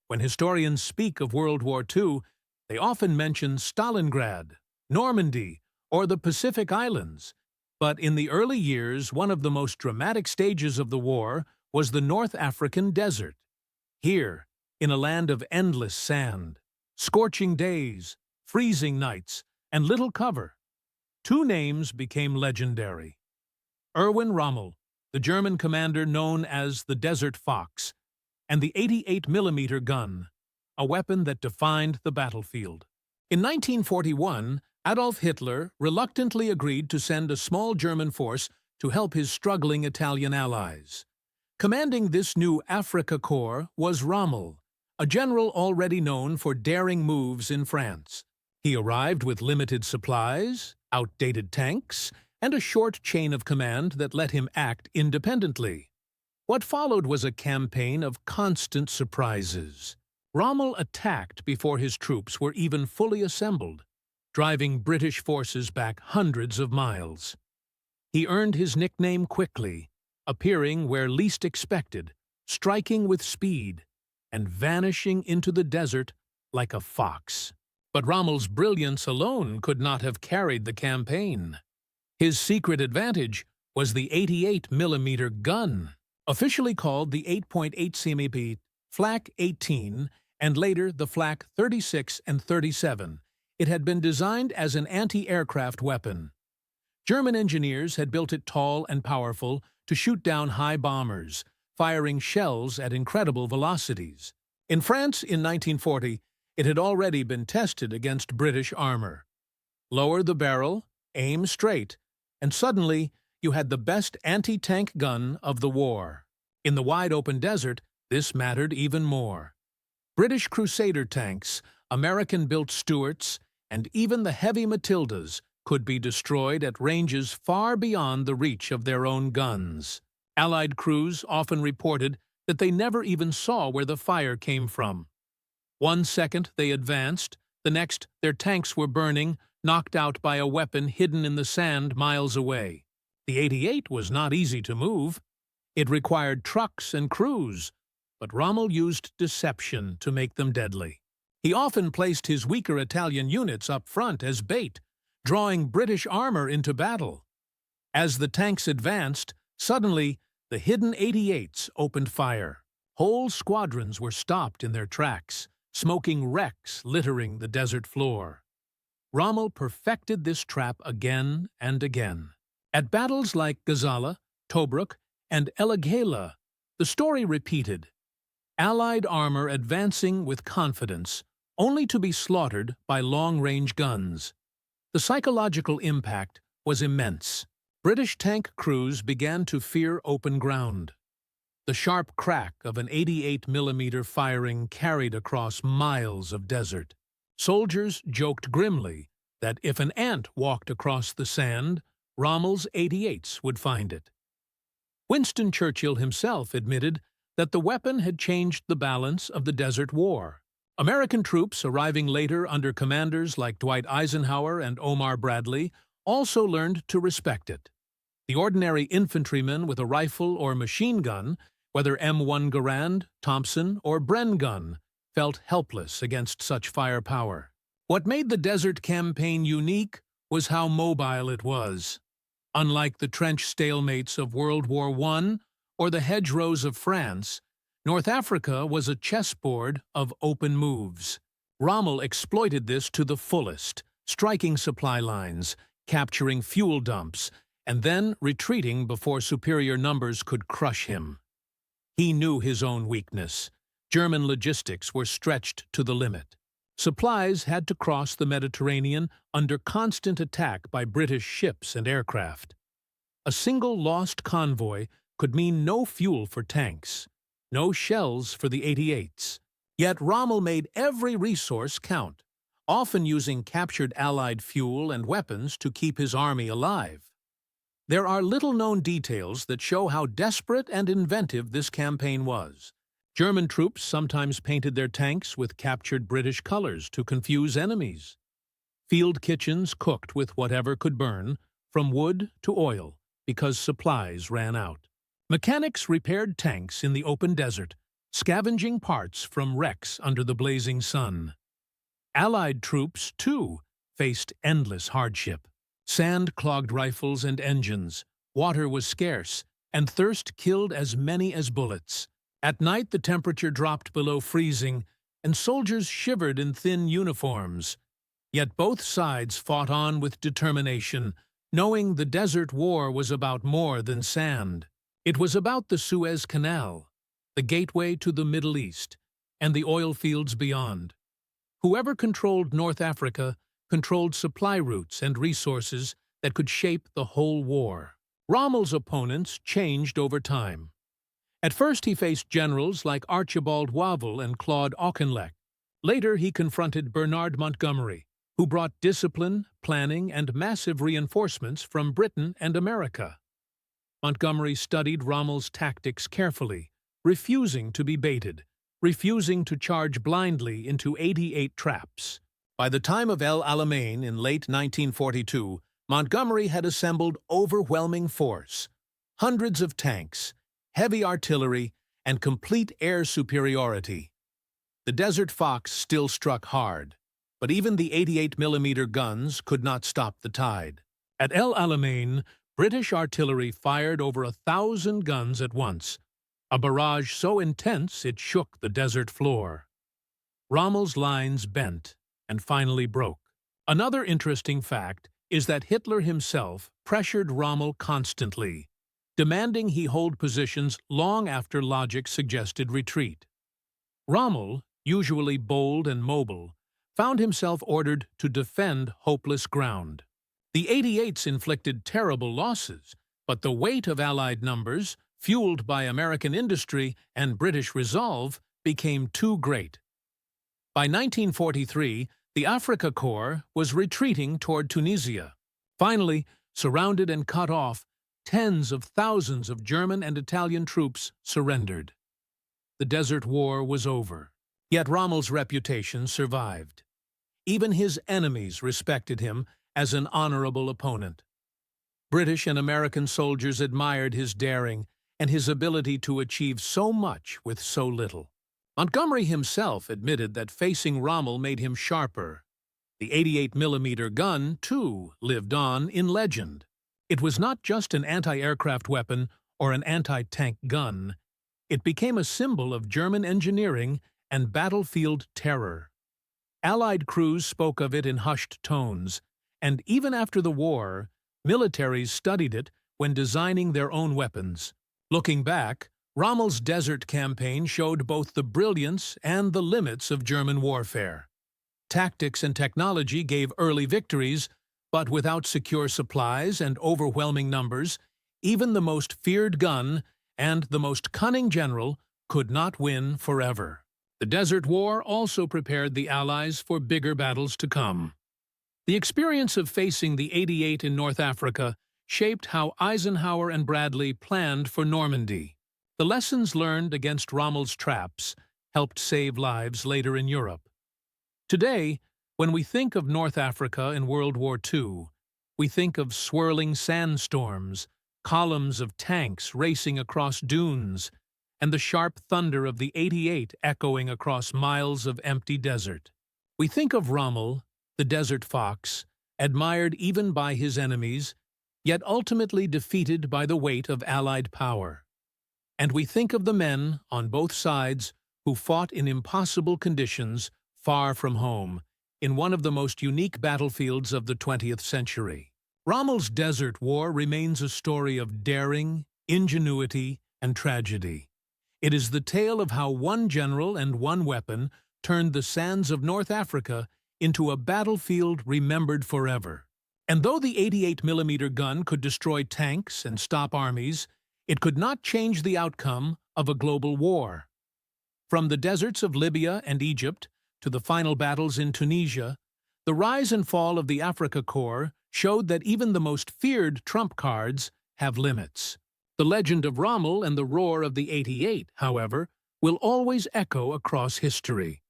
When historians speak of World War II, they often mention Stalingrad, Normandy, or the Pacific Islands. But in the early years, one of the most dramatic stages of the war was the North African desert. Here, in a land of endless sand, scorching days, freezing nights, and little cover, two names became legendary. Erwin Rommel, the German commander known as the Desert Fox, and the 88mm gun, a weapon that defined the battlefield. In 1941, Adolf Hitler reluctantly agreed to send a small German force to help his struggling Italian allies. Commanding this new Afrika Korps was Rommel, a general already known for daring moves in France. He arrived with limited supplies, outdated tanks, and a short chain of command that let him act independently. What followed was a campaign of constant surprises. Rommel attacked before his troops were even fully assembled, driving British forces back hundreds of miles. He earned his nickname quickly, appearing where least expected, striking with speed, and vanishing into the desert like a fox. But Rommel's brilliance alone could not have carried the campaign. His secret advantage was the 88mm gun, officially called the 8.8 cm Flak 18 and later the Flak 36 and 37. It had been designed as an anti-aircraft weapon. German engineers had built it tall and powerful to shoot down high bombers, firing shells at incredible velocities. In France in 1940, it had already been tested against British armor. Lower the barrel, aim straight, and suddenly you had the best anti-tank gun of the war. In the wide-open desert, this mattered even more. British Crusader tanks, American-built Stuarts, and even the heavy Matildas could be destroyed at ranges far beyond the reach of their own guns. Allied crews often reported that they never even saw where the fire came from. One second they advanced, the next their tanks were burning, knocked out by a weapon hidden in the sand miles away. The 88 was not easy to move. It required trucks and crews, but Rommel used deception to make them deadly. He often placed his weaker Italian units up front as bait, drawing British armor into battle. As the tanks advanced, suddenly the hidden 88s opened fire. Whole squadrons were stopped in their tracks, smoking wrecks littering the desert floor. Rommel perfected this trap again and again. At battles like Gazala, Tobruk, and Gazala, the story repeated. Allied armor advancing with confidence, only to be slaughtered by long-range guns. The psychological impact was immense. British tank crews began to fear open ground. The sharp crack of an 88mm firing carried across miles of desert. Soldiers joked grimly that if an ant walked across the sand, Rommel's 88s would find it. Winston Churchill himself admitted that the weapon had changed the balance of the Desert War. American troops arriving later under commanders like Dwight Eisenhower and Omar Bradley also learned to respect it. The ordinary infantryman with a rifle or machine gun, whether M1 Garand, Thompson, or Bren gun, felt helpless against such firepower. What made the Desert Campaign unique was how mobile it was. Unlike the trench stalemates of World War I or the hedgerows of France, North Africa was a chessboard of open moves. Rommel exploited this to the fullest, striking supply lines, capturing fuel dumps, and then retreating before superior numbers could crush him. He knew his own weakness. German logistics were stretched to the limit. Supplies had to cross the Mediterranean under constant attack by British ships and aircraft. A single lost convoy could mean no fuel for tanks, no shells for the 88s. Yet Rommel made every resource count, often using captured Allied fuel and weapons to keep his army alive. There are little-known details that show how desperate and inventive this campaign was. German troops sometimes painted their tanks with captured British colors to confuse enemies. Field kitchens cooked with whatever could burn, from wood to oil, because supplies ran out. Mechanics repaired tanks in the open desert, scavenging parts from wrecks under the blazing sun. Allied troops, too, faced endless hardship. Sand clogged rifles and engines, water was scarce, and thirst killed as many as bullets. At night the temperature dropped below freezing, and soldiers shivered in thin uniforms. Yet both sides fought on with determination, knowing the Desert War was about more than sand. It was about the Suez Canal, the gateway to the Middle East, and the oil fields beyond. Whoever controlled North Africa controlled supply routes and resources that could shape the whole war. Rommel's opponents changed over time. At first he faced generals like Archibald Wavell and Claude Auchinleck. Later he confronted Bernard Montgomery, who brought discipline, planning, and massive reinforcements from Britain and America. Montgomery studied Rommel's tactics carefully, refusing to be baited, refusing to charge blindly into 88 traps. By the time of El Alamein in late 1942, Montgomery had assembled overwhelming force, hundreds of tanks, heavy artillery, and complete air superiority. The Desert Fox still struck hard, but even the 88mm guns could not stop the tide. At El Alamein, British artillery fired over 1,000 guns at once, a barrage so intense it shook the desert floor. Rommel's lines bent and finally broke. Another interesting fact is that Hitler himself pressured Rommel constantly, demanding he hold positions long after logic suggested retreat. Rommel, usually bold and mobile, found himself ordered to defend hopeless ground. The 88s inflicted terrible losses, but the weight of Allied numbers, fueled by American industry and British resolve, became too great. By 1943, the Afrika Korps was retreating toward Tunisia. Finally, surrounded and cut off, tens of thousands of German and Italian troops surrendered. The Desert War was over. Yet Rommel's reputation survived. Even his enemies respected him as an honorable opponent. British and American soldiers admired his daring and his ability to achieve so much with so little. Montgomery himself admitted that facing Rommel made him sharper. The 88mm gun, too, lived on in legend. It was not just an anti-aircraft weapon or an anti-tank gun. It became a symbol of German engineering and battlefield terror. Allied crews spoke of it in hushed tones, and even after the war, militaries studied it when designing their own weapons. Looking back, Rommel's desert campaign showed both the brilliance and the limits of German warfare. Tactics and technology gave early victories, but without secure supplies and overwhelming numbers, even the most feared gun and the most cunning general could not win forever. The Desert War also prepared the Allies for bigger battles to come. The experience of facing the 88 in North Africa shaped how Eisenhower and Bradley planned for Normandy. The lessons learned against Rommel's traps helped save lives later in Europe. Today, when we think of North Africa in World War II, we think of swirling sandstorms, columns of tanks racing across dunes, and the sharp thunder of the 88 echoing across miles of empty desert. We think of Rommel, the Desert Fox, admired even by his enemies, yet ultimately defeated by the weight of Allied power. And we think of the men on both sides who fought in impossible conditions far from home, in one of the most unique battlefields of the 20th century. Rommel's Desert War remains a story of daring, ingenuity, and tragedy. It is the tale of how one general and one weapon turned the sands of North Africa into a battlefield remembered forever. And though the 88mm gun could destroy tanks and stop armies, it could not change the outcome of a global war. From the deserts of Libya and Egypt to the final battles in Tunisia, the rise and fall of the Afrika Korps showed that even the most feared trump cards have limits. The legend of Rommel and the roar of the 88, however, will always echo across history.